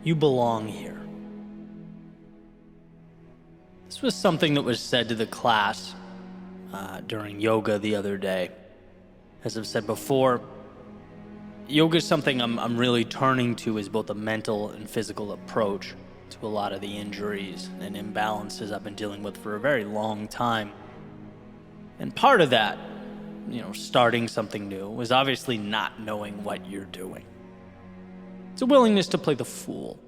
You belong here. This was something that was said to the class during yoga the other day. As I've said before, yoga is something I'm really turning to as both a mental and physical approach to a lot of the injuries and imbalances I've been dealing with for a very long time. And part of that, starting something new, was obviously not knowing what you're doing. It's a willingness to play the fool,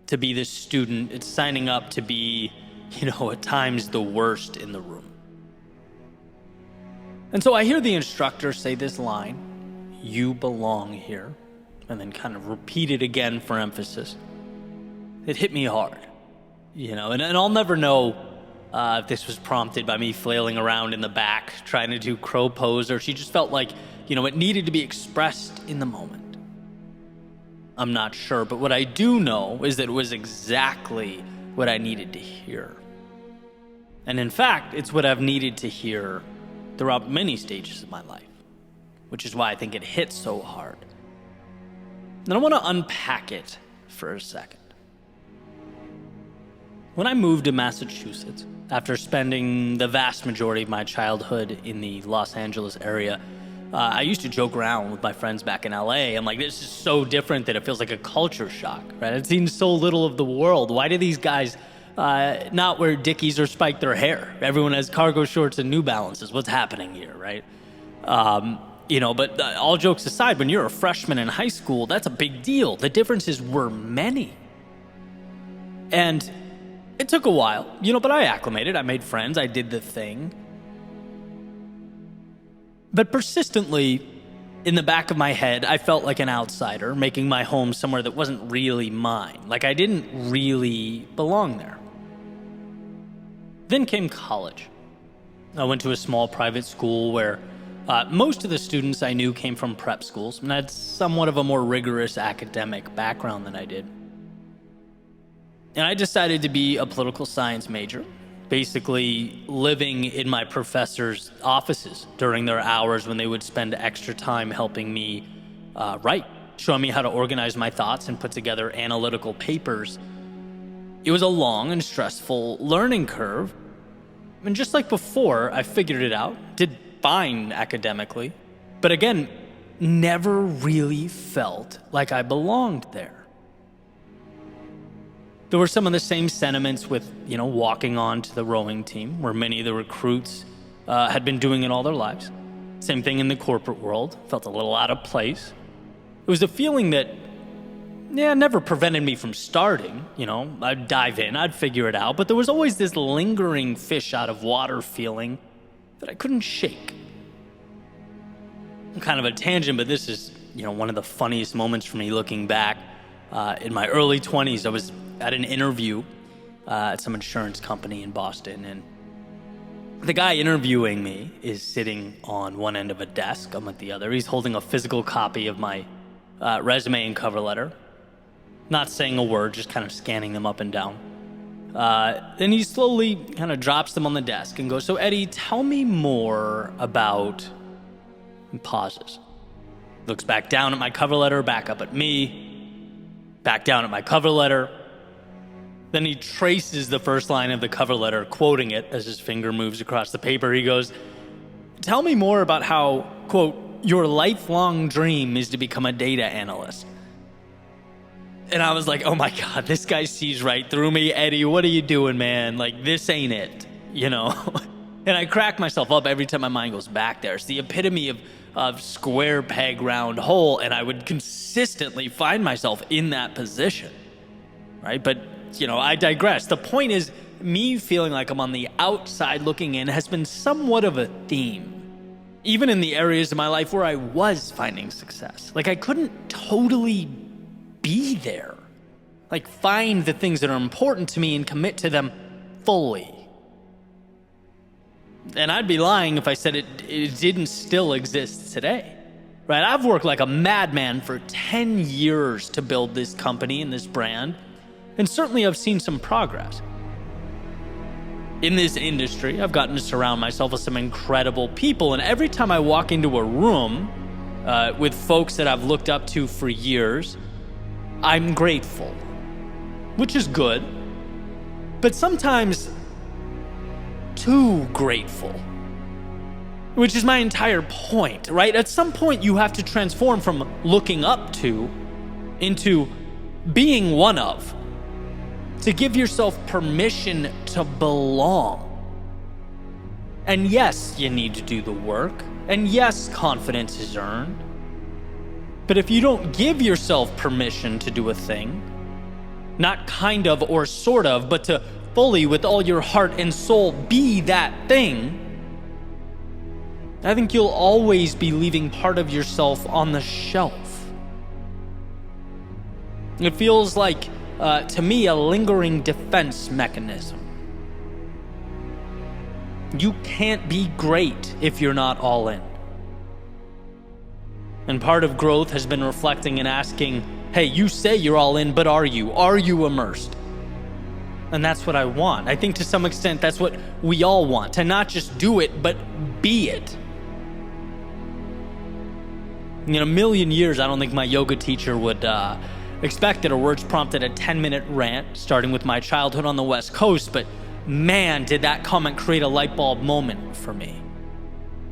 to be the student. It's signing up to be, at times the worst in the room. And so I hear the instructor say this line, "You belong here," and then kind of repeat it again for emphasis. It hit me hard, and I'll never know if this was prompted by me flailing around in the back trying to do crow pose, or she just felt like, it needed to be expressed in the moment. I'm not sure, but what I do know is that it was exactly what I needed to hear. And in fact, it's what I've needed to hear throughout many stages of my life, which is why I think it hits so hard. And I want to unpack it for a second. When I moved to Massachusetts, after spending the vast majority of my childhood in the Los Angeles area, I used to joke around with my friends back in LA. I'm like, this is so different that it feels like a culture shock, right? I've seen so little of the world. Why do these guys not wear Dickies or spike their hair? Everyone has cargo shorts and New Balances. What's happening here, right? But all jokes aside, when you're a freshman in high school, that's a big deal. The differences were many. And it took a while, but I acclimated. I made friends. I did the thing. But persistently, in the back of my head, I felt like an outsider, making my home somewhere that wasn't really mine. Like I didn't really belong there. Then came college. I went to a small private school where most of the students I knew came from prep schools and had somewhat of a more rigorous academic background than I did. And I decided to be a political science major, basically living in my professors' offices during their hours when they would spend extra time helping me write, showing me how to organize my thoughts and put together analytical papers. It was a long and stressful learning curve. And just like before, I figured it out, did fine academically, but again, never really felt like I belonged there. There were some of the same sentiments with, walking on to the rowing team, where many of the recruits had been doing it all their lives. Same thing in the corporate world, felt a little out of place. It was a feeling that, never prevented me from starting. I'd dive in, I'd figure it out, but there was always this lingering fish out of water feeling that I couldn't shake. Kind of a tangent, but this is, one of the funniest moments for me looking back. In my early 20s, I was at an interview at some insurance company in Boston, and the guy interviewing me is sitting on one end of a desk. I'm at the other. He's holding a physical copy of my resume and cover letter, not saying a word, just kind of scanning them up and down. Then he slowly kind of drops them on the desk and goes, "So Eddie, tell me more about," and pauses. Looks back down at my cover letter, back up at me, back down at my cover letter. Then he traces the first line of the cover letter, quoting it as his finger moves across the paper. He goes, "Tell me more about how," quote, "your lifelong dream is to become a data analyst." And I was like, oh my God, this guy sees right through me. Eddie, what are you doing, man? Like, this ain't it, And I crack myself up every time my mind goes back there. It's the epitome of square peg, round hole, and I would consistently find myself in that position, right? But, I digress. The point is, me feeling like I'm on the outside looking in has been somewhat of a theme, even in the areas of my life where I was finding success. Like, I couldn't totally be there, like find the things that are important to me and commit to them fully. And I'd be lying if I said it didn't still exist today, right? I've worked like a madman for 10 years to build this company and this brand, and certainly I've seen some progress. In this industry, I've gotten to surround myself with some incredible people, and every time I walk into a room with folks that I've looked up to for years, I'm grateful. which is good, but sometimes too grateful, which is my entire point, right? At some point, you have to transform from looking up to into being one of, to give yourself permission to belong. And yes, you need to do the work, and yes, confidence is earned. But if you don't give yourself permission to do a thing, not kind of or sort of, but to fully, with all your heart and soul, be that thing, I think you'll always be leaving part of yourself on the shelf. It feels like, to me, a lingering defense mechanism. You can't be great if you're not all in. And part of growth has been reflecting and asking, hey, you say you're all in, but are you? Are you immersed? And that's what I want. I think to some extent that's what we all want, to not just do it, but be it. In a million years, I don't think my yoga teacher would expect that a words prompted a 10-minute rant, starting with my childhood on the West Coast, but man, did that comment create a light bulb moment for me.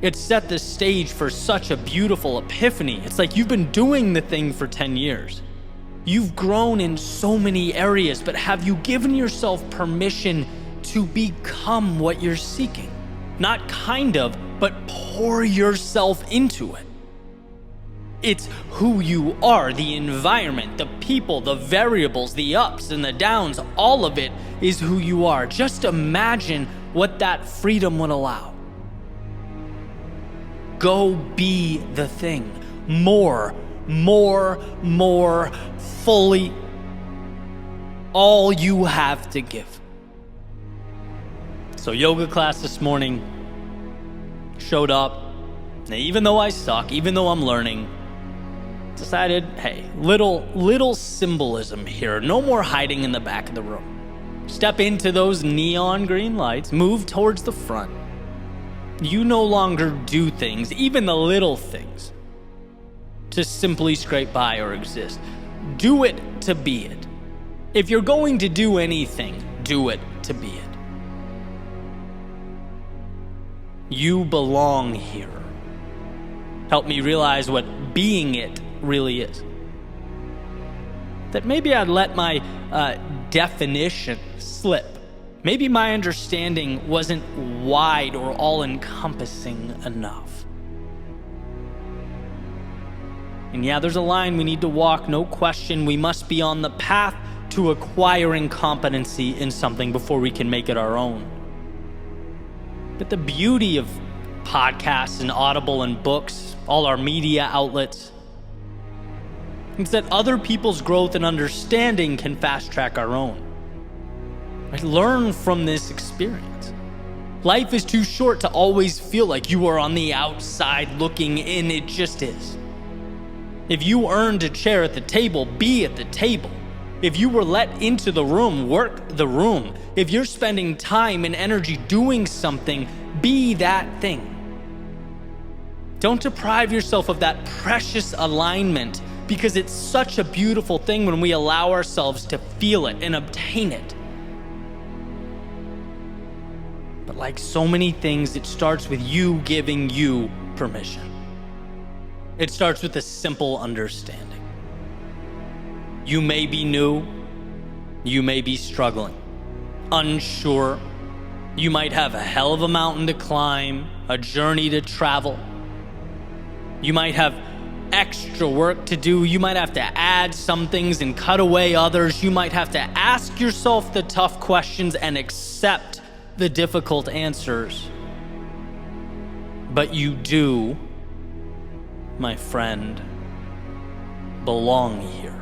It set the stage for such a beautiful epiphany. It's like you've been doing the thing for 10 years. You've grown in so many areas, but have you given yourself permission to become what you're seeking? Not kind of, but pour yourself into it. It's who you are, the environment, the people, the variables, the ups and the downs, all of it is who you are. Just imagine what that freedom would allow. Go be the thing. More, fully. All you have to give. So yoga class this morning, showed up. And even though I suck, even though I'm learning, decided, hey, little symbolism here. No more hiding in the back of the room. Step into those neon green lights, move towards the front. You no longer do things, even the little things, to simply scrape by or exist. Do it to be it. If you're going to do anything, do it to be it. You belong here. Help me realize what being it really is. That maybe I'd let my definition slip. Maybe my understanding wasn't wide or all-encompassing enough. And yeah, there's a line we need to walk, no question. We must be on the path to acquiring competency in something before we can make it our own. But the beauty of podcasts and Audible and books, all our media outlets, is that other people's growth and understanding can fast-track our own. Right? Learn from this experience. Life is too short to always feel like you are on the outside looking in. It just is. If you earned a chair at the table, be at the table. If you were let into the room, work the room. If you're spending time and energy doing something, be that thing. Don't deprive yourself of that precious alignment, because it's such a beautiful thing when we allow ourselves to feel it and obtain it. But like so many things, it starts with you giving you permission. It starts with a simple understanding. You may be new, you may be struggling, unsure, you might have a hell of a mountain to climb, a journey to travel. You might have extra work to do. You might have to add some things and cut away others. You might have to ask yourself the tough questions and accept the difficult answers. But you do, my friend, belong here.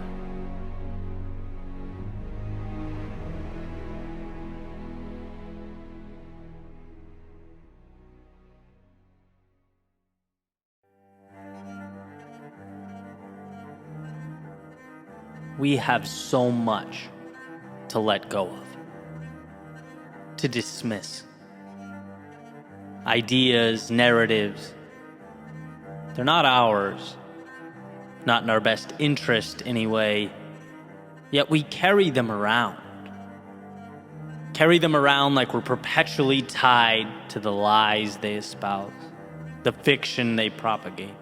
We have so much to let go of, to dismiss. Ideas, narratives, they're not ours, not in our best interest anyway. Yet we carry them around. Carry them around like we're perpetually tied to the lies they espouse, the fiction they propagate.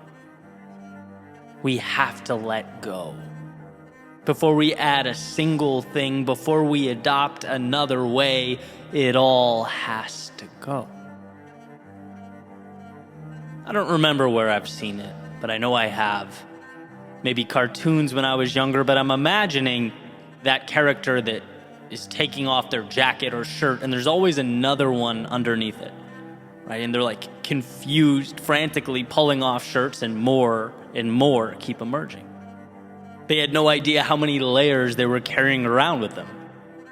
We have to let go. Before we add a single thing, before we adopt another way, it all has to go. I don't remember where I've seen it, but I know I have. Maybe cartoons when I was younger, but I'm imagining that character that is taking off their jacket or shirt, and there's always another one underneath it, right? And they're like confused, frantically pulling off shirts, and more keep emerging. They had no idea how many layers they were carrying around with them.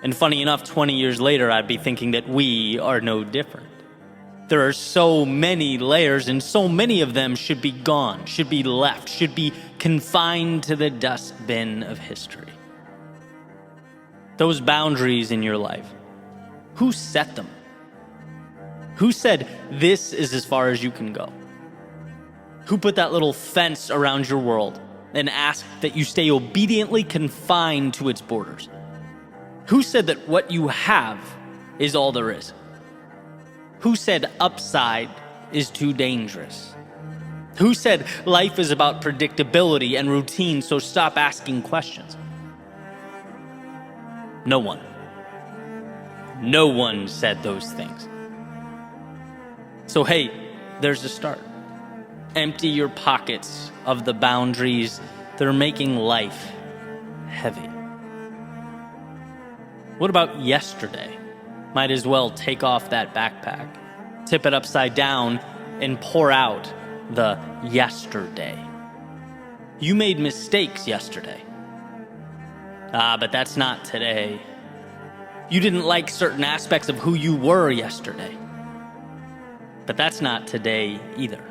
And funny enough, 20 years later, I'd be thinking that we are no different. There are so many layers, and so many of them should be gone, should be left, should be confined to the dustbin of history. Those boundaries in your life, who set them? Who said, this is as far as you can go? Who put that little fence around your world and asked that you stay obediently confined to its borders? Who said that what you have is all there is? Who said upside is too dangerous? Who said life is about predictability and routine, so stop asking questions? No one. No one said those things. So hey, there's a start. Empty your pockets of the boundaries that are making life heavy. What about yesterday? Might as well take off that backpack, tip it upside down, and pour out the yesterday. You made mistakes yesterday. But that's not today. You didn't like certain aspects of who you were yesterday. But that's not today either.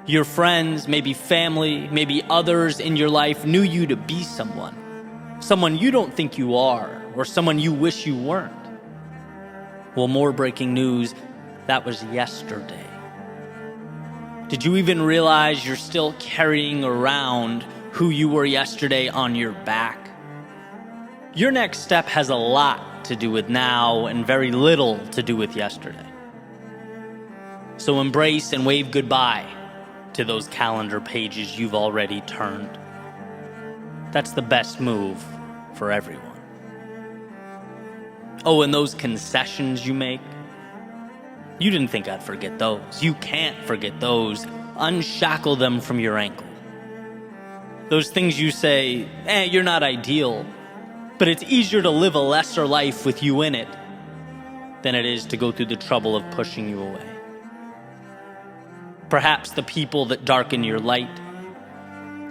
Your friends, maybe family, maybe others in your life knew you to be someone you don't think you are, or someone you wish you weren't. Well, more breaking news, that was yesterday. Did you even realize you're still carrying around who you were yesterday on your back? Your next step has a lot to do with now and very little to do with yesterday. So embrace and wave goodbye to those calendar pages you've already turned. That's the best move for everyone. Oh, and those concessions you make, you didn't think I'd forget those. You can't forget those. Unshackle them from your ankle. Those things you say, you're not ideal, but it's easier to live a lesser life with you in it than it is to go through the trouble of pushing you away. Perhaps the people that darken your light,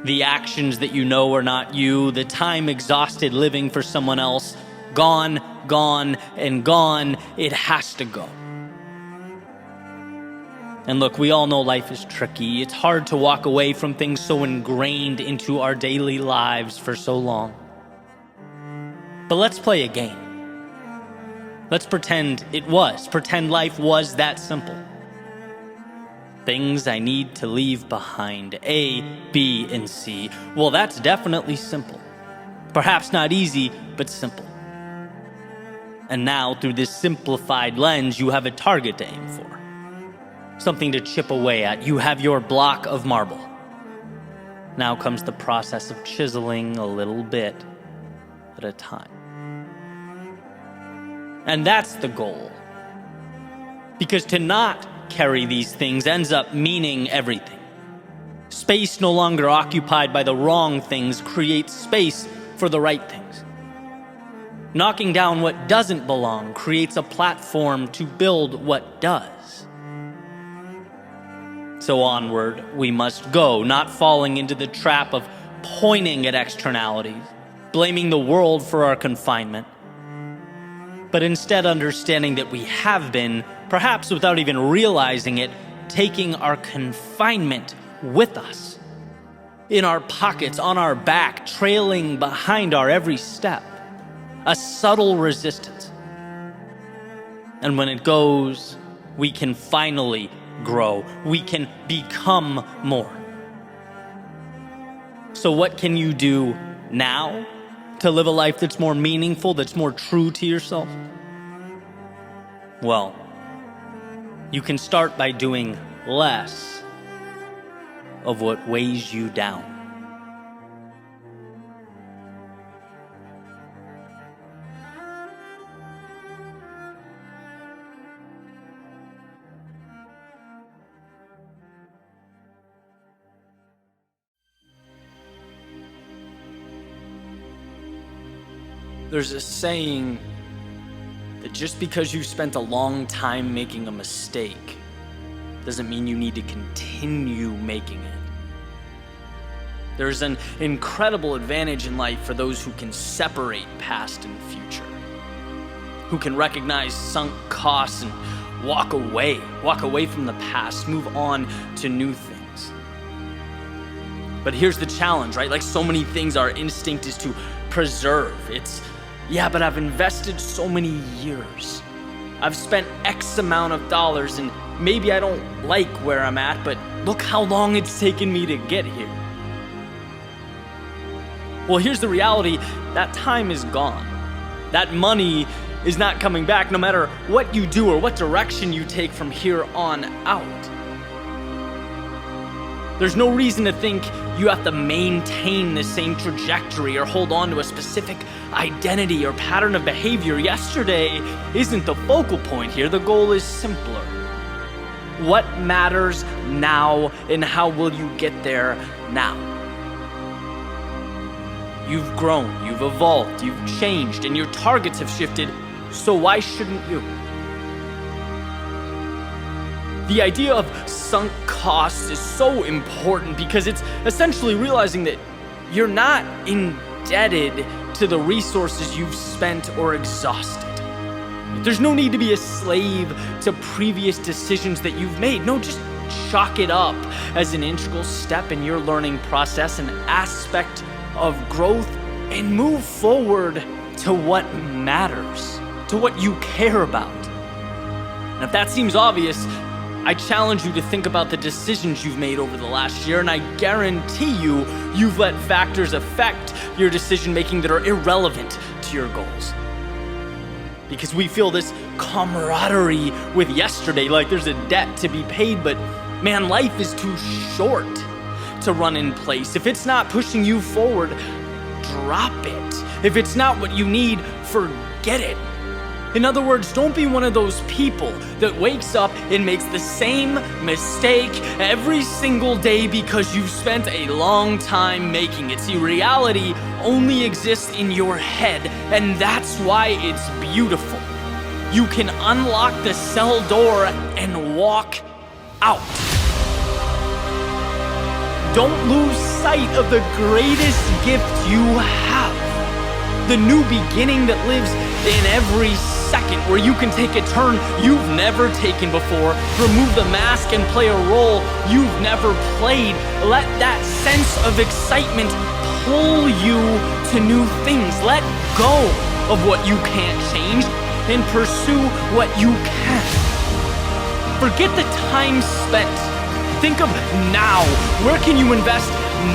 the actions that you know are not you, the time exhausted living for someone else, gone, and gone, it has to go. And look, we all know life is tricky. It's hard to walk away from things so ingrained into our daily lives for so long. But let's play a game. Let's pretend life was that simple. Things I need to leave behind, A, B, and C. Well, that's definitely simple. Perhaps not easy, but simple. And now, through this simplified lens, you have a target to aim for. Something to chip away at. You have your block of marble. Now comes the process of chiseling a little bit at a time. And that's the goal. Because to not carry these things ends up meaning everything. Space no longer occupied by the wrong things creates space for the right things. Knocking down what doesn't belong creates a platform to build what does. So onward we must go, not falling into the trap of pointing at externalities, blaming the world for our confinement, but instead understanding that we have been, perhaps without even realizing it, taking our confinement with us, in our pockets, on our back, trailing behind our every step, a subtle resistance. And when it goes, we can finally grow. We can become more. So what can you do now to live a life that's more meaningful, that's more true to yourself? Well, you can start by doing less of what weighs you down. There's a saying that just because you spent a long time making a mistake doesn't mean you need to continue making it. There's an incredible advantage in life for those who can separate past and future, who can recognize sunk costs and walk away from the past, move on to new things. But here's the challenge, right? Like so many things, our instinct is to preserve. Yeah, but I've invested so many years. I've spent X amount of dollars and maybe I don't like where I'm at, but look how long it's taken me to get here. Well, here's the reality. That time is gone. That money is not coming back no matter what you do or what direction you take from here on out. There's no reason to think you have to maintain the same trajectory or hold on to a specific identity or pattern of behavior. Yesterday isn't the focal point here. The goal is simpler. What matters now, and how will you get there now? You've grown, you've evolved, you've changed, and your targets have shifted, so why shouldn't you? The idea of sunk costs is so important because it's essentially realizing that you're not indebted to the resources you've spent or exhausted. There's no need to be a slave to previous decisions that you've made. No, just chalk it up as an integral step in your learning process, an aspect of growth, and move forward to what matters, to what you care about. And if that seems obvious, I challenge you to think about the decisions you've made over the last year, and I guarantee you've let factors affect your decision-making that are irrelevant to your goals. Because we feel this camaraderie with yesterday, like there's a debt to be paid, but man, life is too short to run in place. If it's not pushing you forward, drop it. If it's not what you need, forget it. In other words, don't be one of those people that wakes up and makes the same mistake every single day because you've spent a long time making it. See, reality only exists in your head, and that's why it's beautiful. You can unlock the cell door and walk out. Don't lose sight of the greatest gift you have. The new beginning that lives in every second, where you can take a turn you've never taken before, remove the mask and play a role you've never played. Let that sense of excitement pull you to new things. Let go of what you can't change and pursue what you can. Forget the time spent. Think of now. Where can you invest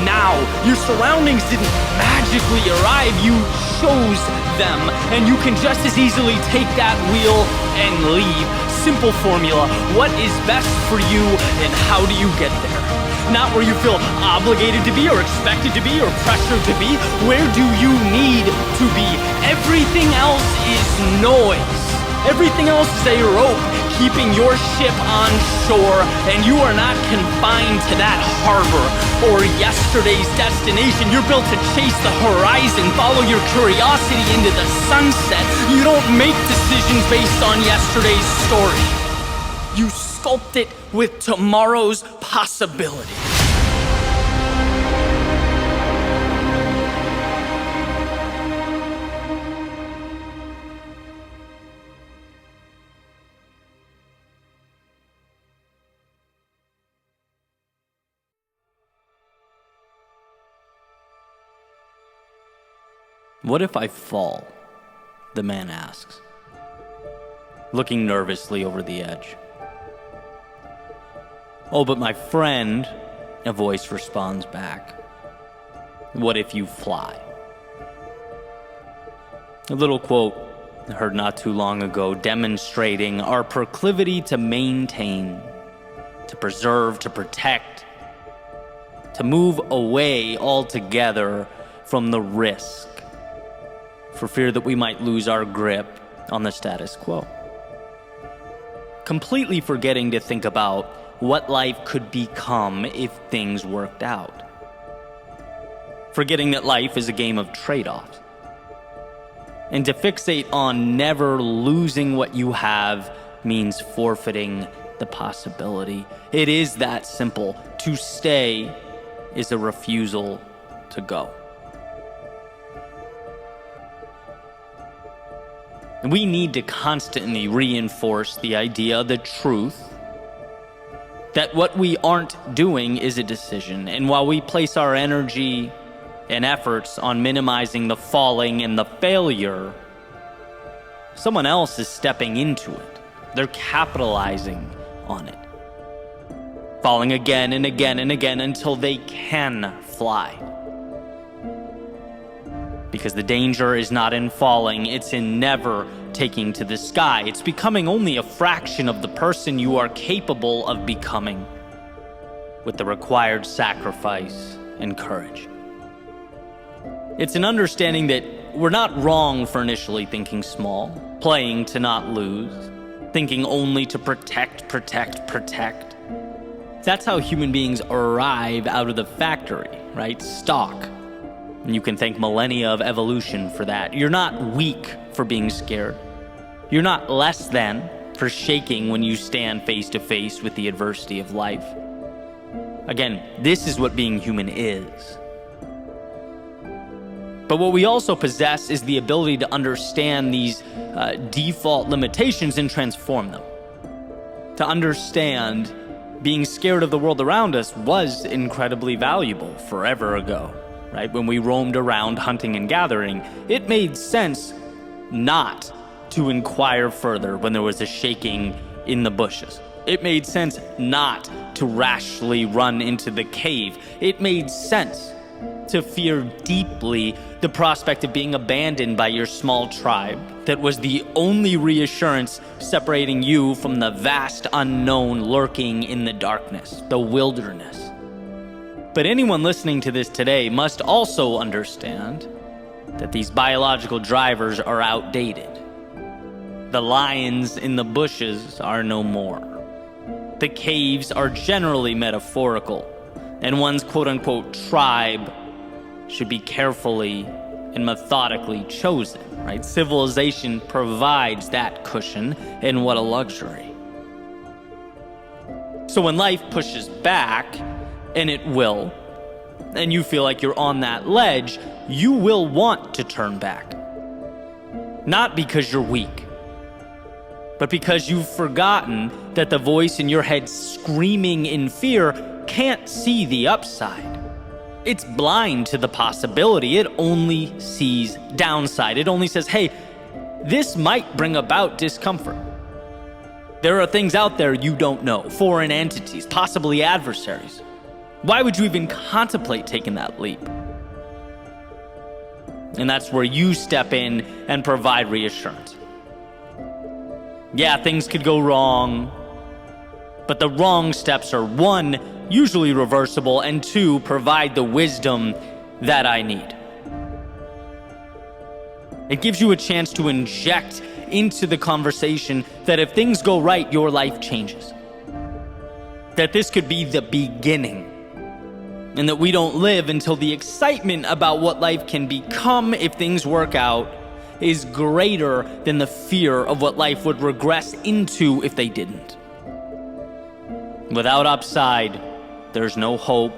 now? Your surroundings didn't magically arrive. You chose them, and you can just as easily take that wheel and leave. Simple formula. What is best for you, and how do you get there? Not where you feel obligated to be or expected to be or pressured to be. Where do you need to be? Everything else is noise. Everything else is a rope keeping your ship on shore, and you are not confined to that harbor or yesterday's destination. You're built to chase the horizon, follow your curiosity into the sunset. You don't make decisions based on yesterday's story. You sculpt it with tomorrow's possibility. "What if I fall?" the man asks, looking nervously over the edge. "Oh, but my friend," a voice responds back. "What if you fly?" A little quote I heard not too long ago demonstrating our proclivity to maintain, to preserve, to protect, to move away altogether from the risk, for fear that we might lose our grip on the status quo. Completely forgetting to think about what life could become if things worked out. Forgetting that life is a game of trade-offs. And to fixate on never losing what you have means forfeiting the possibility. It is that simple. To stay is a refusal to go. And we need to constantly reinforce the idea, the truth, that what we aren't doing is a decision. And while we place our energy and efforts on minimizing the falling and the failure, someone else is stepping into it. They're capitalizing on it. Falling again and again and again until they can fly. Because the danger is not in falling, it's in never taking to the sky. It's becoming only a fraction of the person you are capable of becoming, with the required sacrifice and courage. It's an understanding that we're not wrong for initially thinking small, playing to not lose, thinking only to protect. That's how human beings arrive out of the factory, right? Stock. And you can thank millennia of evolution for that. You're not weak for being scared. You're not less than for shaking when you stand face to face with the adversity of life. Again, this is what being human is. But what we also possess is the ability to understand these default limitations and transform them. To understand being scared of the world around us was incredibly valuable forever ago, right? When we roamed around hunting and gathering, it made sense not to inquire further when there was a shaking in the bushes. It made sense not to rashly run into the cave. It made sense to fear deeply the prospect of being abandoned by your small tribe that was the only reassurance separating you from the vast unknown lurking in the darkness, the wilderness. But anyone listening to this today must also understand that these biological drivers are outdated. The lions in the bushes are no more. The caves are generally metaphorical, and one's quote-unquote tribe should be carefully and methodically chosen, right? Civilization provides that cushion, and what a luxury. So when life pushes back, and it will, and you feel like you're on that ledge, you will want to turn back. Not because you're weak, but because you've forgotten that the voice in your head screaming in fear can't see the upside. It's blind to the possibility. It only sees downside. It only says, hey, this might bring about discomfort. There are things out there you don't know, foreign entities, possibly adversaries. Why would you even contemplate taking that leap? And that's where you step in and provide reassurance. Yeah, things could go wrong, but the wrong steps are, one, usually reversible, and two, provide the wisdom that I need. It gives you a chance to inject into the conversation that if things go right, your life changes. That this could be the beginning. And that we don't live until the excitement about what life can become if things work out is greater than the fear of what life would regress into if they didn't. Without upside, there's no hope.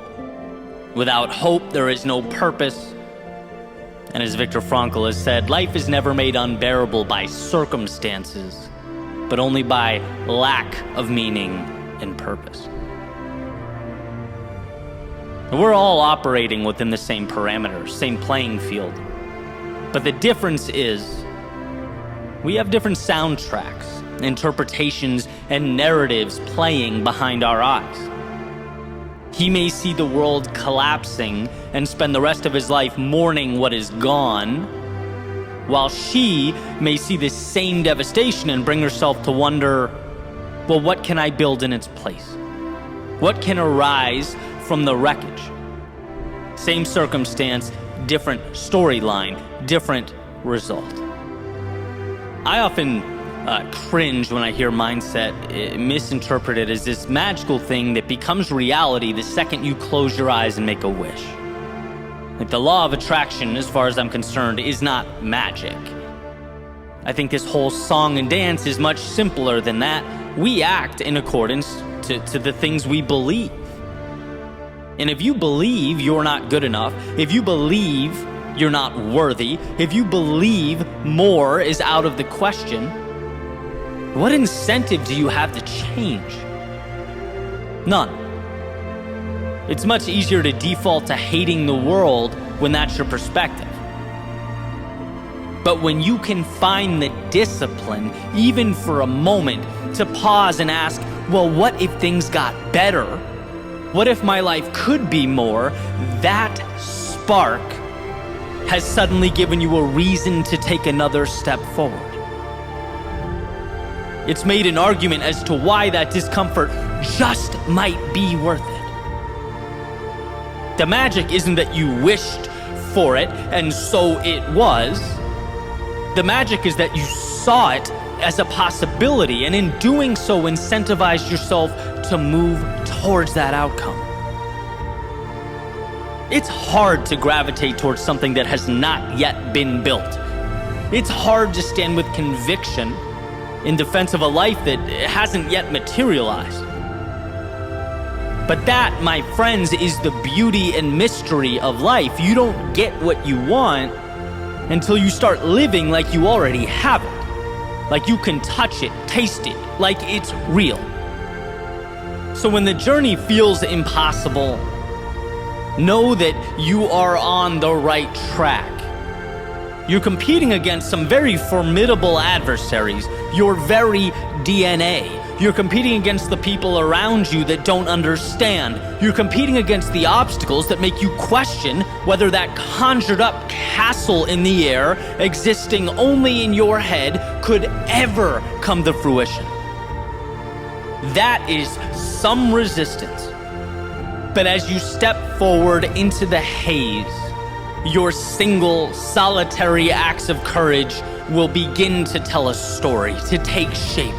Without hope, there is no purpose. And as Viktor Frankl has said, life is never made unbearable by circumstances, but only by lack of meaning and purpose. We're all operating within the same parameters, same playing field. But the difference is, we have different soundtracks, interpretations, and narratives playing behind our eyes. He may see the world collapsing and spend the rest of his life mourning what is gone, while she may see this same devastation and bring herself to wonder, well, what can I build in its place? What can arise from the wreckage? Same circumstance, different storyline, different result. I often cringe when I hear mindset misinterpreted as this magical thing that becomes reality the second you close your eyes and make a wish. Like the law of attraction, as far as I'm concerned, is not magic. I think this whole song and dance is much simpler than that. We act in accordance to the things we believe. And if you believe you're not good enough, if you believe you're not worthy, if you believe more is out of the question, what incentive do you have to change? None. It's much easier to default to hating the world when that's your perspective. But when you can find the discipline, even for a moment, to pause and ask, well, what if things got better? What if my life could be more? That spark has suddenly given you a reason to take another step forward. It's made an argument as to why that discomfort just might be worth it. The magic isn't that you wished for it and so it was. The magic is that you saw it as a possibility, and in doing so incentivized yourself to move towards that outcome. It's hard to gravitate towards something that has not yet been built. It's hard to stand with conviction in defense of a life that hasn't yet materialized. But that, my friends, is the beauty and mystery of life. You don't get what you want until you start living like you already have it. Like you can touch it, taste it, like it's real. So when the journey feels impossible, know that you are on the right track. You're competing against some very formidable adversaries, your very DNA. You're competing against the people around you that don't understand. You're competing against the obstacles that make you question whether that conjured up castle in the air, existing only in your head, could ever come to fruition. That is some resistance. But as you step forward into the haze, your single, solitary acts of courage will begin to tell a story, to take shape.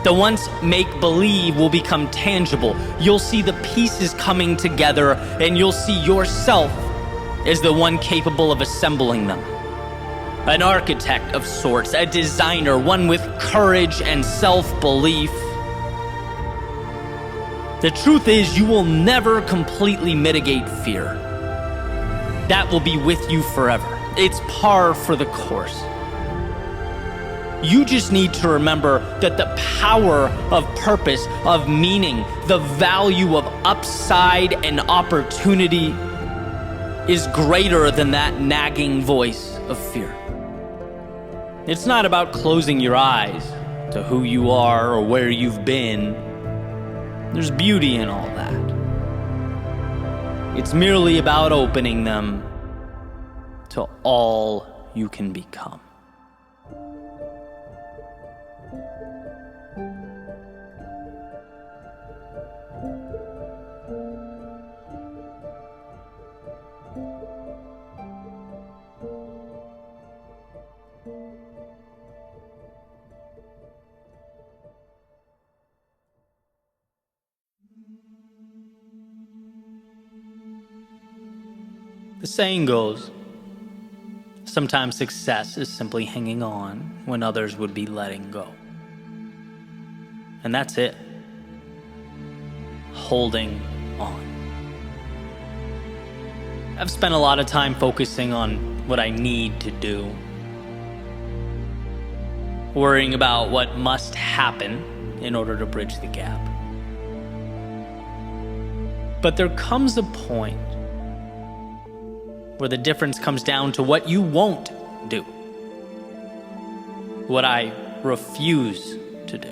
The once make-believe will become tangible. You'll see the pieces coming together, and you'll see yourself as the one capable of assembling them. An architect of sorts, a designer, one with courage and self-belief. The truth is, you will never completely mitigate fear. That will be with you forever. It's par for the course. You just need to remember that the power of purpose, of meaning, the value of upside and opportunity is greater than that nagging voice of fear. It's not about closing your eyes to who you are or where you've been. There's beauty in all that. It's merely about opening them to all you can become. The saying goes, sometimes success is simply hanging on when others would be letting go. And that's it. Holding on. I've spent a lot of time focusing on what I need to do, worrying about what must happen in order to bridge the gap. But there comes a point where the difference comes down to what you won't do, what I refuse to do,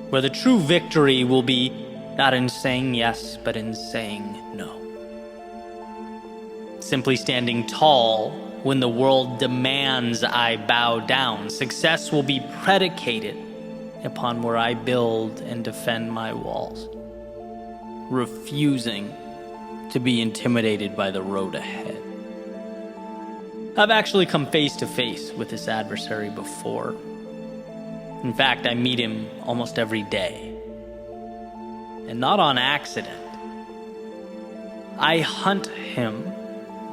where the true victory will be not in saying yes, but in saying no. simply standing tall when the world demands I bow down. Success will be predicated upon where I build and defend my walls, refusing to be intimidated by the road ahead. I've actually come face to face with this adversary before. In fact, I meet him almost every day. And not on accident. I hunt him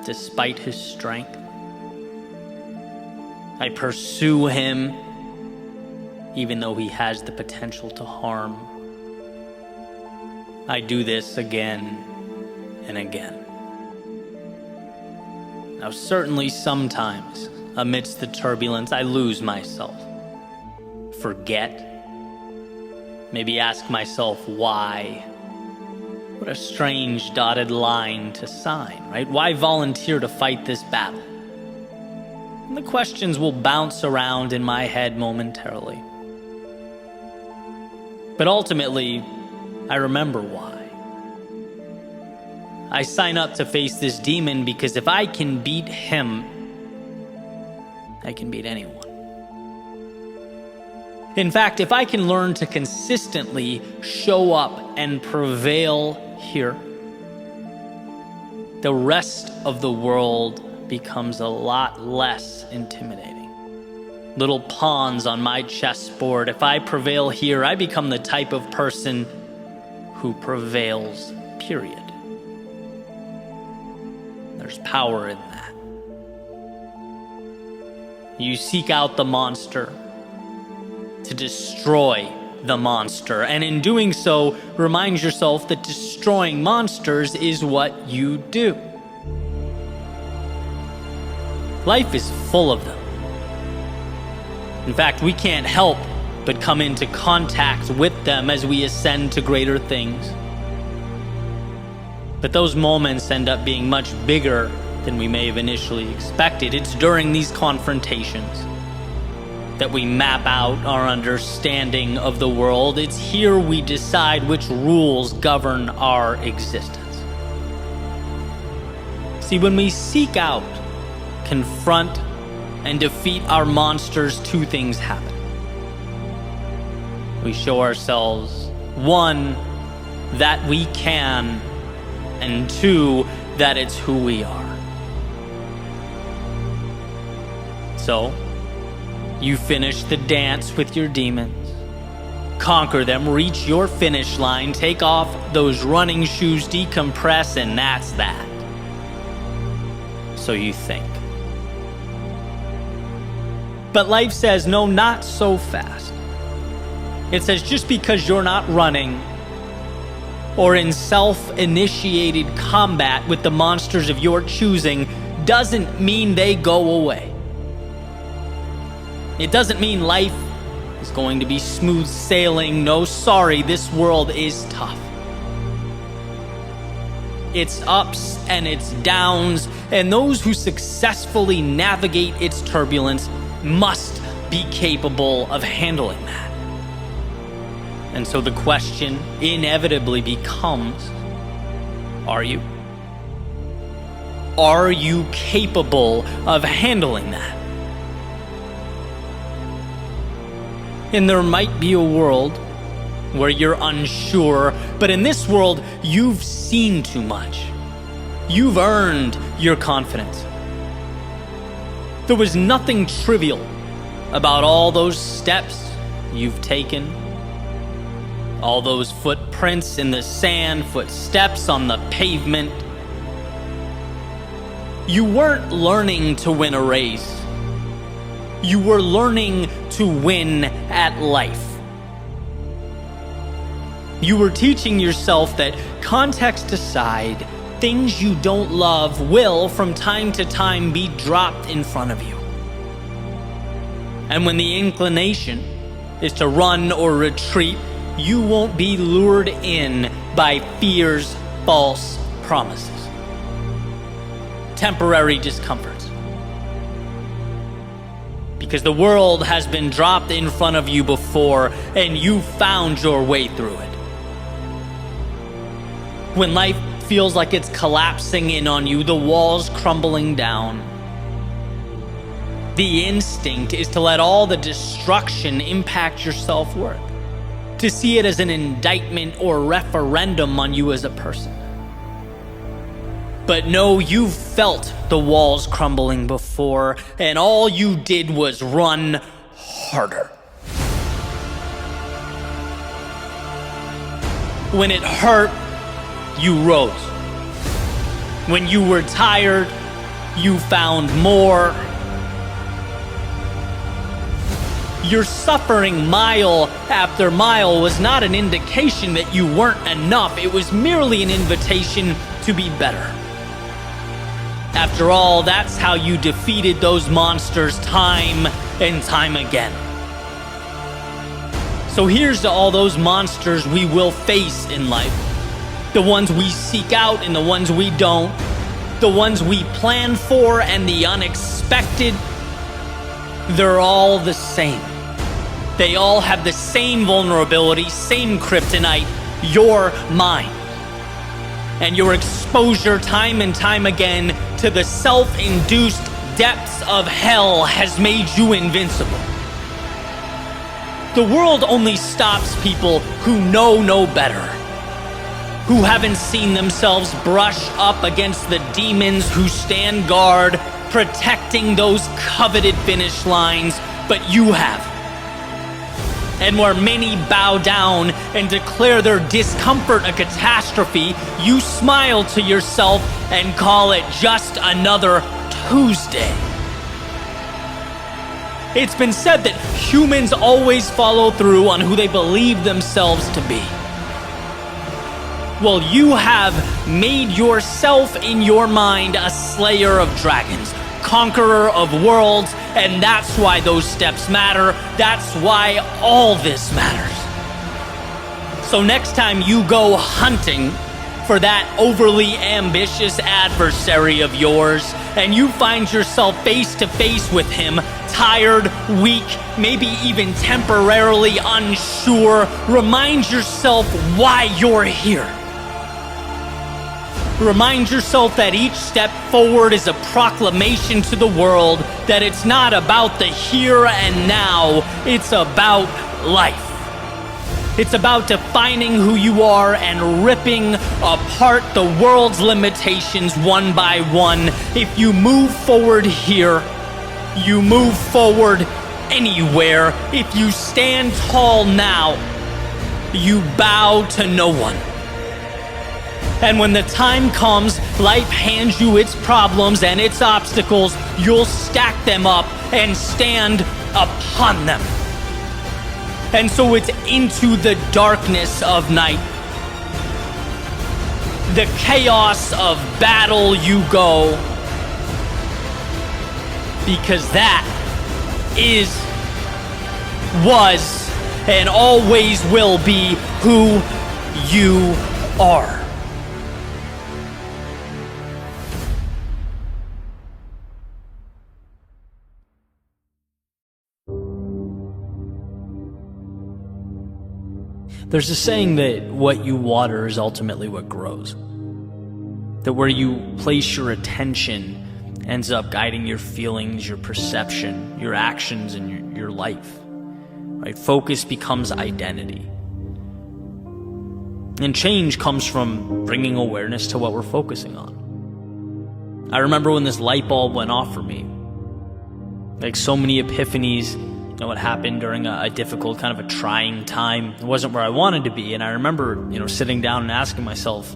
despite his strength. I pursue him even though he has the potential to harm. I do this again and again. Now, certainly sometimes, amidst the turbulence, I lose myself, forget, maybe ask myself why. What a strange dotted line to sign, right? Why volunteer to fight this battle? And the questions will bounce around in my head momentarily. But ultimately, I remember why. I sign up to face this demon because if I can beat him, I can beat anyone. In fact, if I can learn to consistently show up and prevail here, the rest of the world becomes a lot less intimidating. Little pawns on my chessboard. If I prevail here, I become the type of person who prevails, period. There's power in that. You seek out the monster to destroy the monster, and in doing so, remind yourself that destroying monsters is what you do. Life is full of them. In fact, we can't help but come into contact with them as we ascend to greater things. But those moments end up being much bigger than we may have initially expected. It's during these confrontations that we map out our understanding of the world. It's here we decide which rules govern our existence. See, when we seek out, confront, and defeat our monsters, two things happen. We show ourselves, one, that we can, and two, that it's who we are. So, you finish the dance with your demons, conquer them, reach your finish line, take off those running shoes, decompress, and that's that. So you think. But life says, no, not so fast. It says just because you're not running or in self-initiated combat with the monsters of your choosing doesn't mean they go away. It doesn't mean life is going to be smooth sailing. No, sorry, this world is tough. It's ups and it's downs, and those who successfully navigate its turbulence must be capable of handling that. And so the question inevitably becomes, are you? Are you capable of handling that? And there might be a world where you're unsure, but in this world, you've seen too much. You've earned your confidence. There was nothing trivial about all those steps you've taken, all those footprints in the sand, footsteps on the pavement. You weren't learning to win a race. You were learning to win at life. You were teaching yourself that, context aside, things you don't love will, from time to time, be dropped in front of you. And when the inclination is to run or retreat, you won't be lured in by fear's false promises, temporary discomforts. Because the world has been dropped in front of you before, and you found your way through it. When life feels like it's collapsing in on you, the walls crumbling down. The instinct is to let all the destruction impact your self-worth, to see it as an indictment or referendum on you as a person. But no, you've felt the walls crumbling before, and all you did was run harder. When it hurt, you rose. When you were tired, you found more. Your suffering mile after mile was not an indication that you weren't enough. It was merely an invitation to be better. After all, that's how you defeated those monsters time and time again. So here's to all those monsters we will face in life. The ones we seek out and the ones we don't. The ones we plan for and the unexpected. They're all the same. They all have the same vulnerability, same kryptonite, your mind. And your exposure time and time again to the self-induced depths of hell has made you invincible. The world only stops people who know no better, who haven't seen themselves brush up against the demons who stand guard, protecting those coveted finish lines, but you have. And where many bow down and declare their discomfort a catastrophe, you smile to yourself and call it just another Tuesday. It's been said that humans always follow through on who they believe themselves to be. Well, you have made yourself in your mind a slayer of dragons, conqueror of worlds, and that's why those steps matter. That's why all this matters. So next time you go hunting for that overly ambitious adversary of yours, and you find yourself face to face with him, tired, weak, maybe even temporarily unsure, remind yourself why you're here. Remind yourself that each step forward is a proclamation to the world that it's not about the here and now, it's about life. It's about defining who you are and ripping apart the world's limitations one by one. If you move forward here, you move forward anywhere. If you stand tall now, you bow to no one. And when the time comes, life hands you its problems and its obstacles, you'll stack them up and stand upon them. And so it's into the darkness of night, the chaos of battle you go, because that is, was, and always will be who you are. There's a saying that what you water is ultimately what grows. That where you place your attention ends up guiding your feelings, your perception, your actions, and your life. Right? Focus becomes identity. And change comes from bringing awareness to what we're focusing on. I remember when this light bulb went off for me. Like so many epiphanies, what happened during a difficult, kind of a trying time. It wasn't where I wanted to be. And I remember, sitting down and asking myself,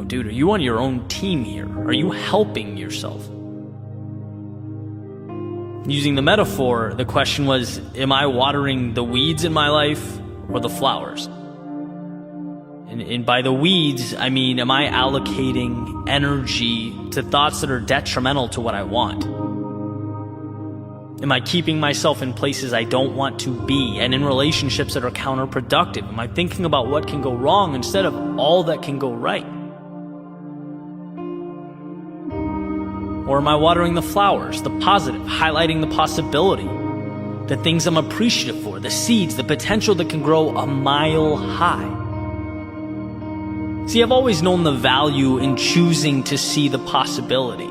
dude, are you on your own team here? Are you helping yourself? Using the metaphor, the question was, am I watering the weeds in my life or the flowers? And by the weeds, I mean, am I allocating energy to thoughts that are detrimental to what I want? Am I keeping myself in places I don't want to be and in relationships that are counterproductive? Am I thinking about what can go wrong instead of all that can go right? Or am I watering the flowers, the positive, highlighting the possibility, the things I'm appreciative for, the seeds, the potential that can grow a mile high? See, I've always known the value in choosing to see the possibility.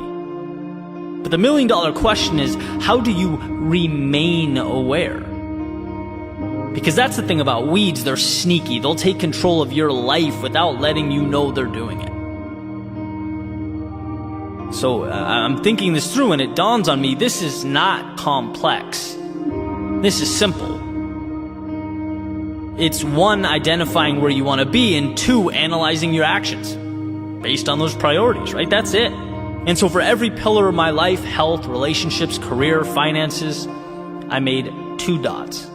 But the million-dollar question is, how do you remain aware? Because that's the thing about weeds, they're sneaky. They'll take control of your life without letting you know they're doing it. So I'm thinking this through and it dawns on me, this is not complex. This is simple. It's one, identifying where you want to be, and two, analyzing your actions based on those priorities, right? That's it. And so for every pillar of my life, health, relationships, career, finances, I made 2 dots.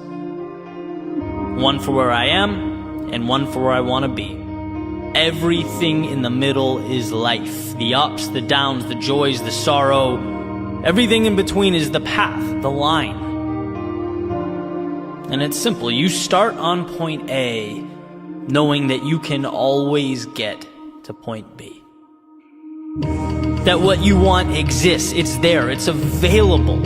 One for where I am and one for where I want to be. Everything in the middle is life. The ups, the downs, the joys, the sorrow. Everything in between is the path, the line. And it's simple. You start on point A, knowing that you can always get to point B. That what you want exists. It's there. It's available.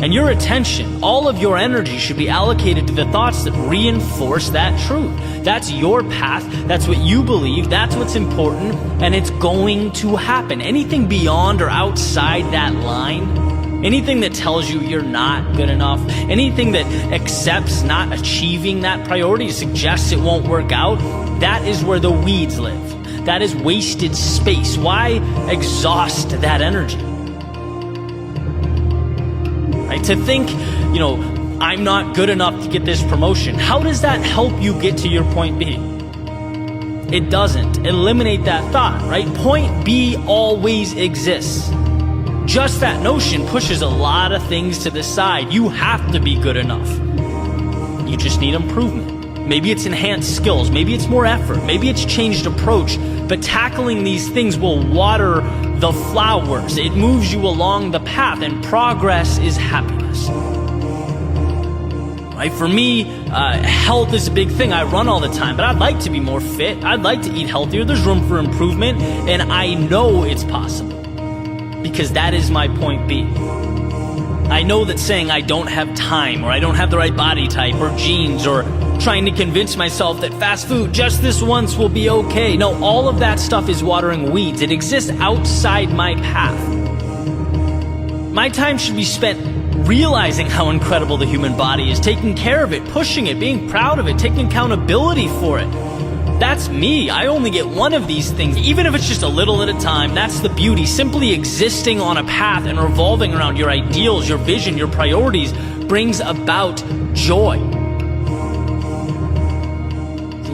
And your attention, all of your energy should be allocated to the thoughts that reinforce that truth. That's your path. That's what you believe. That's what's important. And it's going to happen. Anything beyond or outside that line, anything that tells you you're not good enough, anything that accepts not achieving that priority, suggests it won't work out, that is where the weeds live. That is wasted space. Why exhaust that energy? Right? To think, I'm not good enough to get this promotion. How does that help you get to your point B? It doesn't. Eliminate that thought, right? Point B always exists. Just that notion pushes a lot of things to the side. You have to be good enough. You just need improvement. Maybe it's enhanced skills. Maybe it's more effort. Maybe it's changed approach. But tackling these things will water the flowers. It moves you along the path, and progress is happiness. Right? For me, health is a big thing. I run all the time, but I'd like to be more fit. I'd like to eat healthier. There's room for improvement, and I know it's possible because that is my point B. I know that saying I don't have time, or I don't have the right body type or genes, or trying to convince myself that fast food just this once will be okay. No, all of that stuff is watering weeds. It exists outside my path. My time should be spent realizing how incredible the human body is, taking care of it, pushing it, being proud of it, taking accountability for it. That's me. I only get one of these things, even if it's just a little at a time. That's the beauty. Simply existing on a path and revolving around your ideals, your vision, your priorities brings about joy.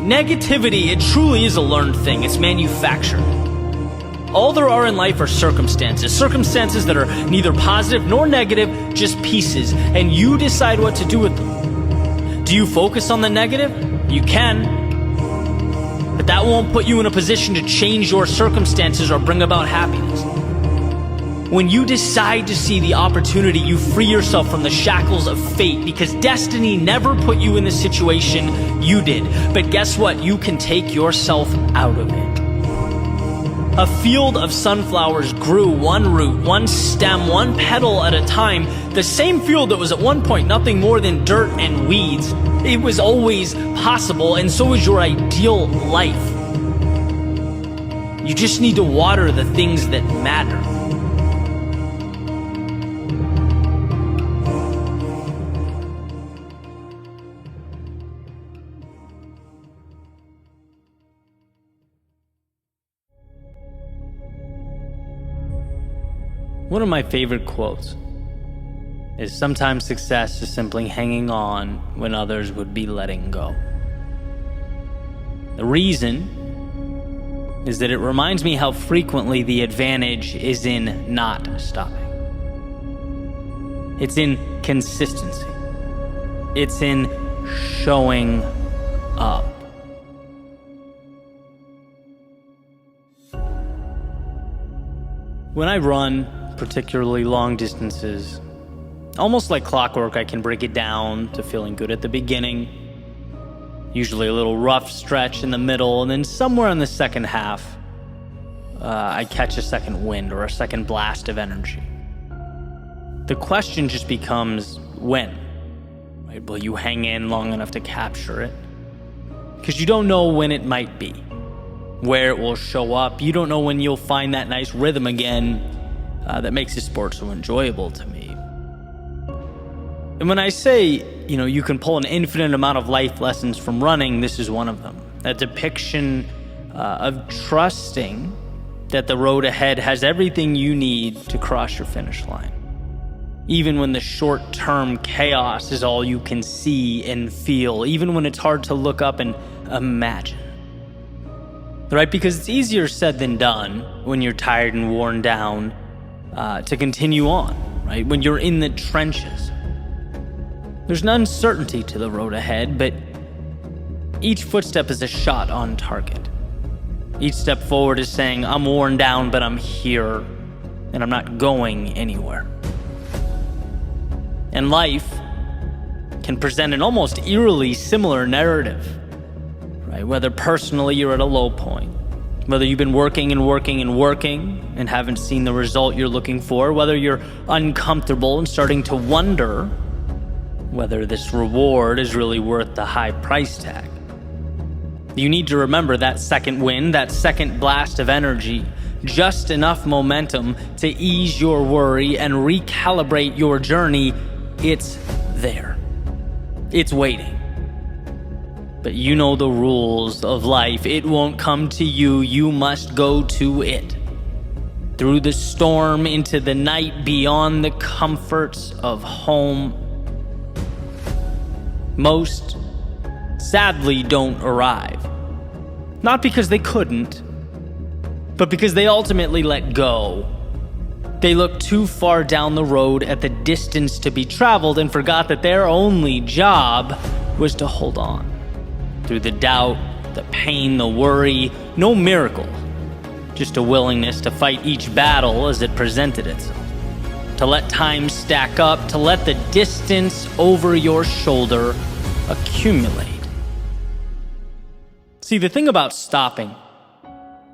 Negativity, it truly is a learned thing. It's manufactured. All there are in life are circumstances. Circumstances that are neither positive nor negative, just pieces. And you decide what to do with them. Do you focus on the negative? You can. But that won't put you in a position to change your circumstances or bring about happiness. When you decide to see the opportunity, you free yourself from the shackles of fate, because destiny never put you in the situation, you did. But guess what? You can take yourself out of it. A field of sunflowers grew one root, one stem, one petal at a time. The same field that was at one point nothing more than dirt and weeds. It was always possible, and so is your ideal life. You just need to water the things that matter. One of my favorite quotes is, sometimes success is simply hanging on when others would be letting go. The reason is that it reminds me how frequently the advantage is in not stopping. It's in consistency. It's in showing up. When I run, particularly long distances, almost like clockwork, I can break it down to feeling good at the beginning, usually a little rough stretch in the middle, and then somewhere in the second half, I catch a second wind or a second blast of energy. The question just becomes when, right? Will you hang in long enough to capture it? Because you don't know when it might be. where it will show up. You don't know when you'll find that nice rhythm again that makes this sport so enjoyable to me. And when I say, you can pull an infinite amount of life lessons from running, this is one of them. That depiction of trusting that the road ahead has everything you need to cross your finish line. Even when the short-term chaos is all you can see and feel, even when it's hard to look up and imagine. Right? Because it's easier said than done when you're tired and worn down to continue on, right? When you're in the trenches. There's an uncertainty to the road ahead, but each footstep is a shot on target. Each step forward is saying, I'm worn down, but I'm here, and I'm not going anywhere. And life can present an almost eerily similar narrative, right? Whether personally you're at a low point, whether you've been working and haven't seen the result you're looking for, whether you're uncomfortable and starting to wonder whether this reward is really worth the high price tag. You need to remember that second wind, that second blast of energy, just enough momentum to ease your worry and recalibrate your journey. It's there. It's waiting. But you know the rules of life. It won't come to you. You must go to it. Through the storm, into the night, beyond the comforts of home. Most, sadly, don't arrive. Not because they couldn't, but because they ultimately let go. They looked too far down the road at the distance to be traveled and forgot that their only job was to hold on. Through the doubt, the pain, the worry, no miracle. Just a willingness to fight each battle as it presented itself. To let time stack up, to let the distance over your shoulder accumulate. See, the thing about stopping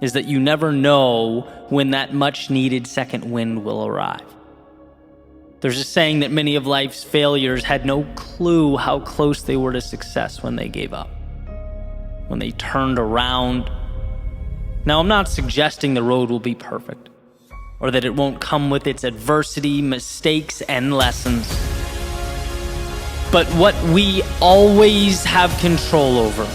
is that you never know when that much-needed second wind will arrive. There's a saying that many of life's failures had no clue how close they were to success when they gave up, when they turned around. Now, I'm not suggesting the road will be perfect, or that it won't come with its adversity, mistakes, and lessons. But what we always have control over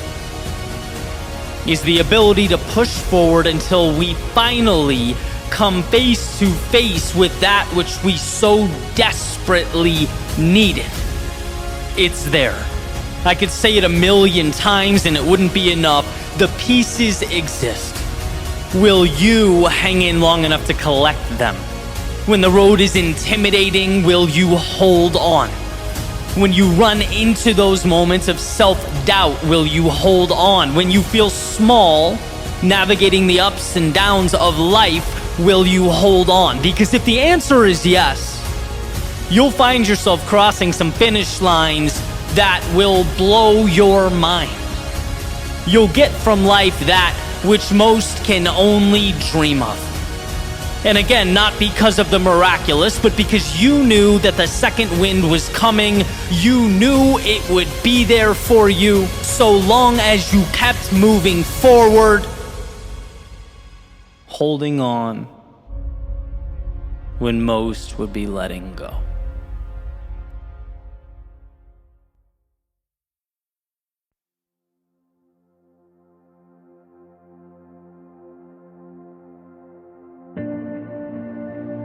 is the ability to push forward until we finally come face to face with that which we so desperately needed. It's there. I could say it 1,000,000 times and it wouldn't be enough. The pieces exist. Will you hang in long enough to collect them? When the road is intimidating, will you hold on? When you run into those moments of self-doubt, will you hold on? When you feel small, navigating the ups and downs of life, will you hold on? Because if the answer is yes, you'll find yourself crossing some finish lines that will blow your mind. You'll get from life that which most can only dream of. And again, not because of the miraculous, but because you knew that the second wind was coming. You knew it would be there for you so long as you kept moving forward, holding on when most would be letting go.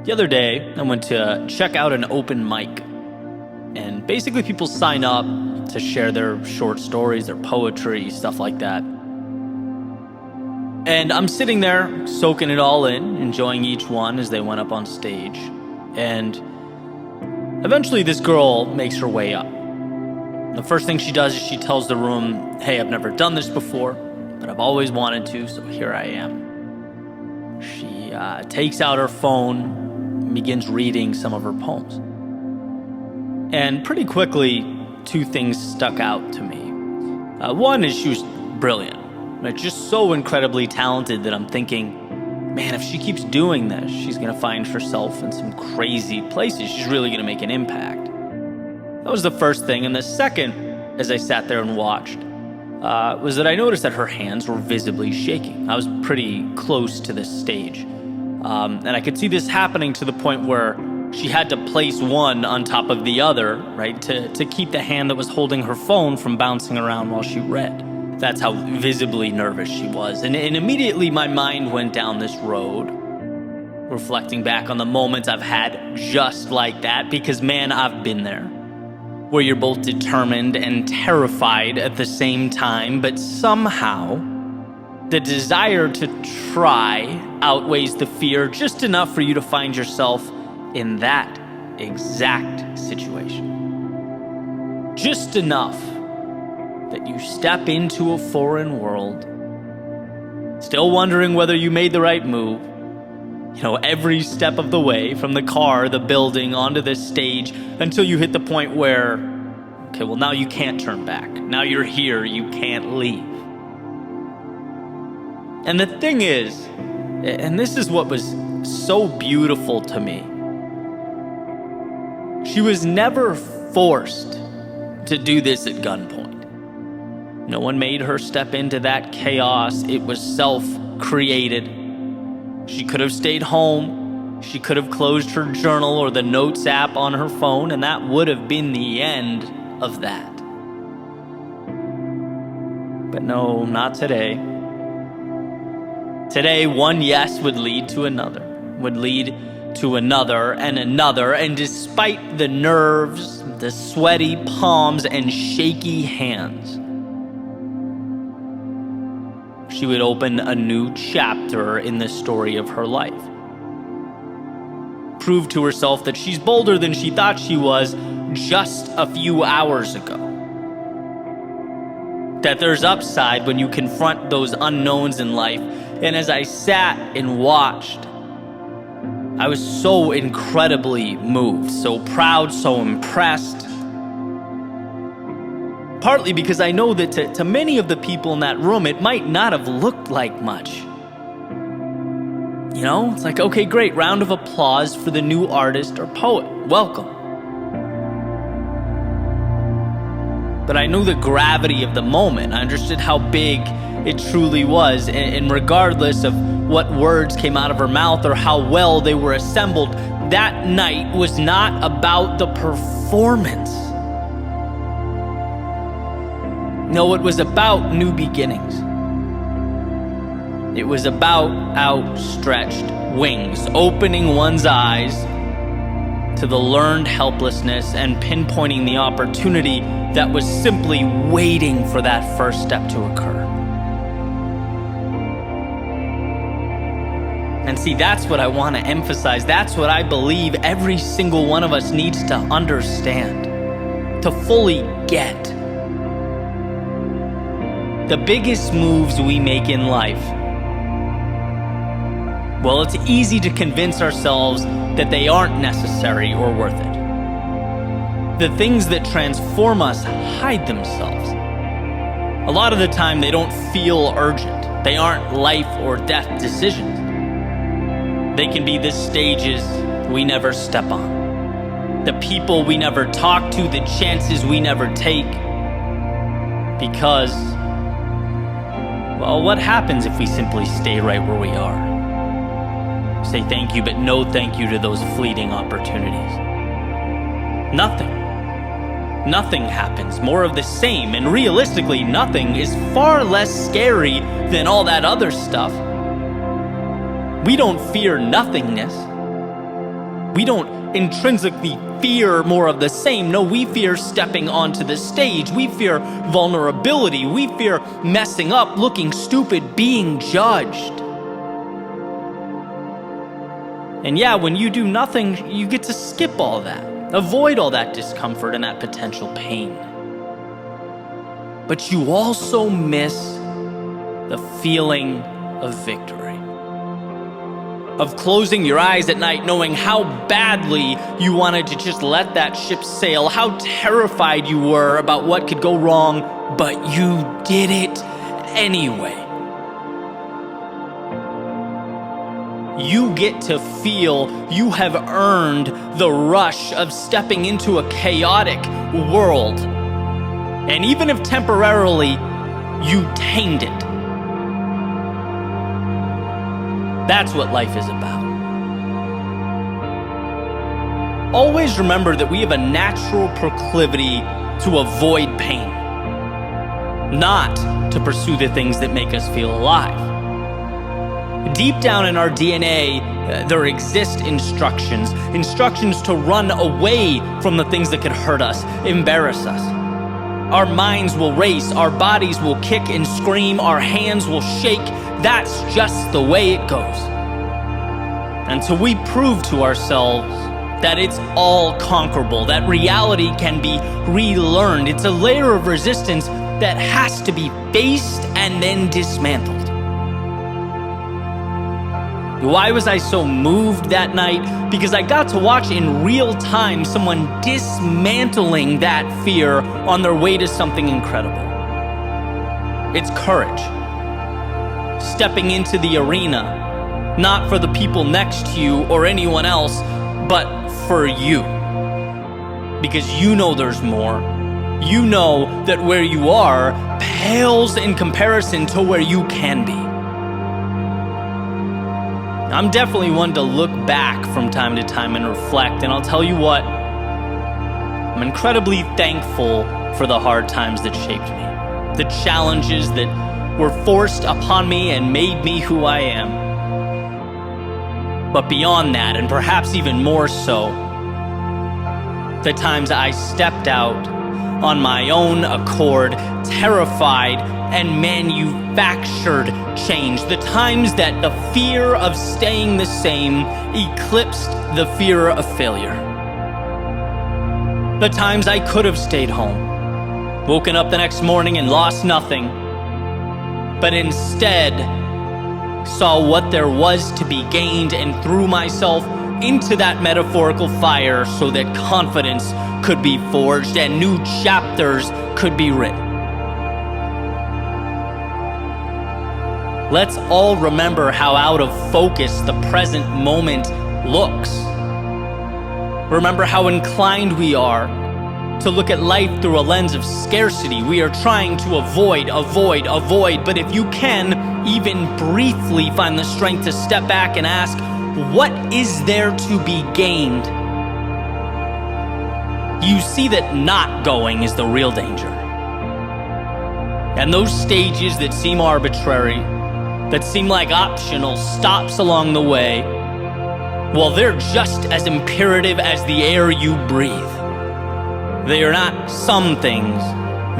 The other day, I went to check out an open mic, and basically people sign up to share their short stories, their poetry, stuff like that. And I'm sitting there, soaking it all in, enjoying each one as they went up on stage. And eventually this girl makes her way up. The first thing she does is she tells the room, hey, I've never done this before, but I've always wanted to, so here I am. She takes out her phone, begins reading some of her poems. And pretty quickly, two things stuck out to me. One is she was brilliant. Just so incredibly talented that I'm thinking, man, if she keeps doing this, she's going to find herself in some crazy places. She's really going to make an impact. That was the first thing. And the second, as I sat there and watched, was that I noticed that her hands were visibly shaking. I was pretty close to this stage. And I could see this happening to the point where she had to place one on top of the other, right, to keep the hand that was holding her phone from bouncing around while she read. That's how visibly nervous she was. And immediately my mind went down this road, reflecting back on the moments I've had just like that, because man, I've been there, where you're both determined and terrified at the same time, but somehow the desire to try outweighs the fear just enough for you to find yourself in that exact situation. Just enough that you step into a foreign world, still wondering whether you made the right move, every step of the way, from the car, the building, onto the stage, until you hit the point where, okay, well, now you can't turn back. Now you're here, you can't leave. And the thing is, and this is what was so beautiful to me, she was never forced to do this at gunpoint. No one made her step into that chaos. It was self-created. She could have stayed home. She could have closed her journal or the notes app on her phone, and that would have been the end of that. But no, not today. Today, one yes would lead to another, and another, and despite the nerves, the sweaty palms, and shaky hands, she would open a new chapter in the story of her life. Prove to herself that she's bolder than she thought she was just a few hours ago. That there's upside when you confront those unknowns in life. And as I sat and watched, I was so incredibly moved, so proud, so impressed. Partly because I know that to many of the people in that room, it might not have looked like much. It's like, okay, great, round of applause for the new artist or poet. Welcome. But I knew the gravity of the moment. I understood how big it truly was. And regardless of what words came out of her mouth or how well they were assembled, that night was not about the performance. No, it was about new beginnings. It was about outstretched wings, opening one's eyes to the learned helplessness and pinpointing the opportunity that was simply waiting for that first step to occur. And see, that's what I want to emphasize. That's what I believe every single one of us needs to understand, to fully get. The biggest moves we make in life, well, it's easy to convince ourselves that they aren't necessary or worth it. The things that transform us hide themselves. A lot of the time, they don't feel urgent. They aren't life or death decisions. They can be the stages we never step on, the people we never talk to, the chances we never take. Because, well, what happens if we simply stay right where we are? Say thank you, but no thank you to those fleeting opportunities. Nothing happens, more of the same, and realistically, nothing is far less scary than all that other stuff. We don't fear nothingness. We don't intrinsically fear more of the same. No, we fear stepping onto the stage. We fear vulnerability. We fear messing up, looking stupid, being judged. And yeah, when you do nothing, you get to skip all that, avoid all that discomfort and that potential pain. But you also miss the feeling of victory, of closing your eyes at night knowing how badly you wanted to just let that ship sail, how terrified you were about what could go wrong, but you did it anyway. You get to feel you have earned the rush of stepping into a chaotic world. And even if temporarily you tamed it. That's what life is about. Always remember that we have a natural proclivity to avoid pain, not to pursue the things that make us feel alive. Deep down in our DNA, there exist instructions to run away from the things that could hurt us, embarrass us. Our minds will race, our bodies will kick and scream, our hands will shake. That's just the way it goes. Until we prove to ourselves that it's all conquerable, that reality can be relearned. It's a layer of resistance that has to be faced and then dismantled. Why was I so moved that night? Because I got to watch in real time someone dismantling that fear on their way to something incredible. It's courage. Stepping into the arena, not for the people next to you or anyone else, but for you. Because you know there's more. You know that where you are pales in comparison to where you can be. I'm definitely one to look back from time to time and reflect, and I'll tell you what, I'm incredibly thankful for the hard times that shaped me, the challenges that were forced upon me and made me who I am. But beyond that, and perhaps even more so, the times I stepped out on my own accord, terrified and manufactured change. The times that the fear of staying the same eclipsed the fear of failure. The times I could have stayed home, woken up the next morning and lost nothing, but instead saw what there was to be gained and threw myself into that metaphorical fire so that confidence could be forged and new chapters could be written. Let's all remember how out of focus the present moment looks. Remember how inclined we are to look at life through a lens of scarcity. We are trying to avoid, but if you can, even briefly find the strength to step back and ask, what is there to be gained? You see that not going is the real danger. And those stages that seem arbitrary, that seem like optional stops along the way, well, they're just as imperative as the air you breathe. They are not some things,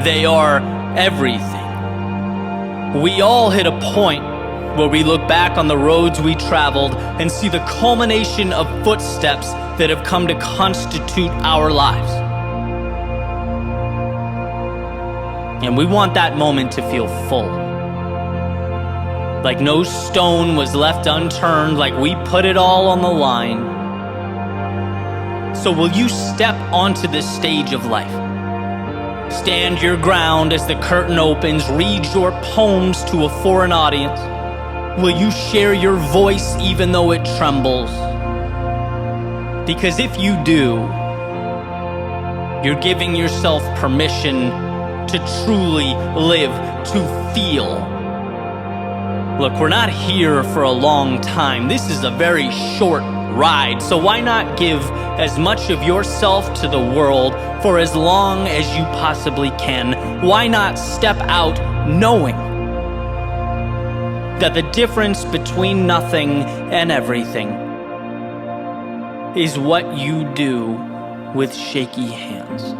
they are everything. We all hit a point where we look back on the roads we traveled and see the culmination of footsteps that have come to constitute our lives. And we want that moment to feel full. Like no stone was left unturned, like we put it all on the line. So will you step onto this stage of life? Stand your ground as the curtain opens, read your poems to a foreign audience. Will you share your voice even though it trembles? Because if you do, you're giving yourself permission to truly live, to feel. Look, we're not here for a long time. This is a very short ride. So why not give as much of yourself to the world for as long as you possibly can? Why not step out knowing that the difference between nothing and everything is what you do with shaky hands?